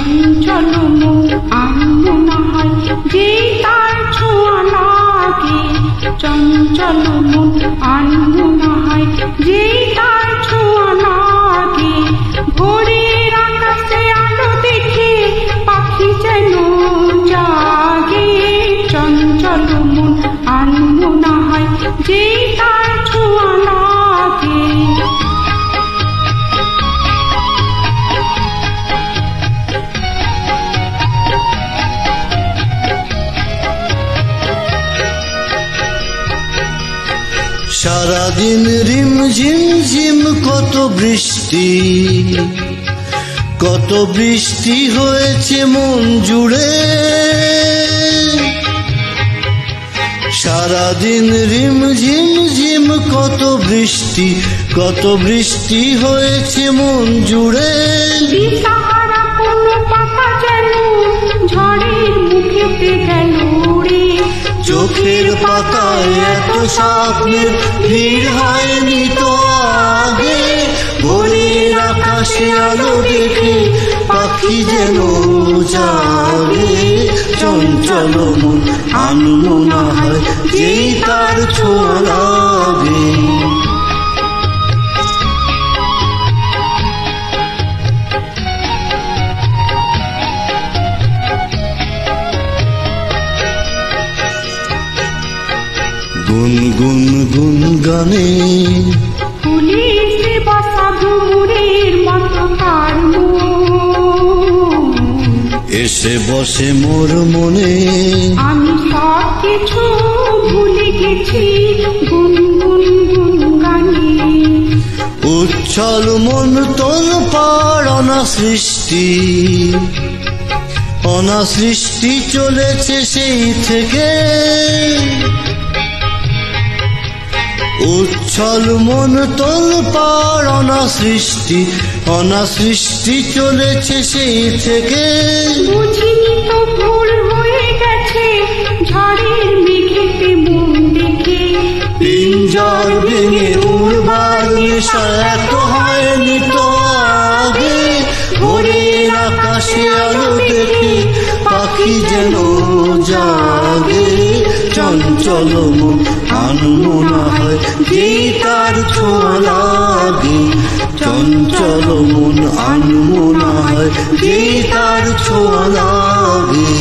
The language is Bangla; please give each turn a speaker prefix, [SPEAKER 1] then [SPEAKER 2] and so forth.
[SPEAKER 1] চঞ্চল মন আনমনা হয় যেই তার ছোঁয়া লাগে। চঞ্চল মন আনমনা হয় যেই তার ছোঁয়া লাগে। ভোরের আকাশে আলো দেখে পাখি যেন জাগে। চঞ্চল মন আনমনা হয় যেই তার ছোঁয়া লাগে।
[SPEAKER 2] সারাদিন রিম ঝিম ঝিম কত বৃষ্টি, কত বৃষ্টি হয়েছে মন জুড়ে। সারাদিন রিম ঝিম ঝিম কত বৃষ্টি, কত বৃষ্টি হয়েছে মন জুড়ে।
[SPEAKER 1] দিশাহারা কোনো পাতা যেন ঝড়ের মুখেতে গেল উড়ে।
[SPEAKER 2] চোখের পাতায় এত স্বপ্নের ভিড় হয়নি তো আগে। ভোরের আকাশে আলো দেখে পাখি যেন জাগে। চঞ্চল মন আনমনা হয় যেই তার ছোঁয়া লাগে। গুন গুন গুন গানে
[SPEAKER 1] পুলিশে বসা ঘুমুরের মতো তার মন
[SPEAKER 2] এসে বসে মোর মনে।
[SPEAKER 1] আমি সব কিছু ভুলে গেছি গুন গুন গুন গানে।
[SPEAKER 2] উচ্ছল মন তোল পার অনাসৃষ্টি, অনাসৃষ্টি চলেছে সেই থেকে। উচ্ছল মন তোল পার অনাসৃষ্টি, অনাসৃষ্টি চলেছে সেই থেকে।
[SPEAKER 1] বুঝিনি তো ভুল হয়ে গেছে ঝড়ের মেঘেতে মন দেখে।
[SPEAKER 2] পিঞ্জর ভেঙে উড়বার নেশা এত হয়নি তো আগে। ভোরের আকাশে আলো দেখে পাখি যেন জাগে। চঞ্চল মন আনমনা হয় যেই তার ছোঁয়া লাগে। চঞ্চল মন আনমনা হয় যেই তার ছোঁয়া লাগে।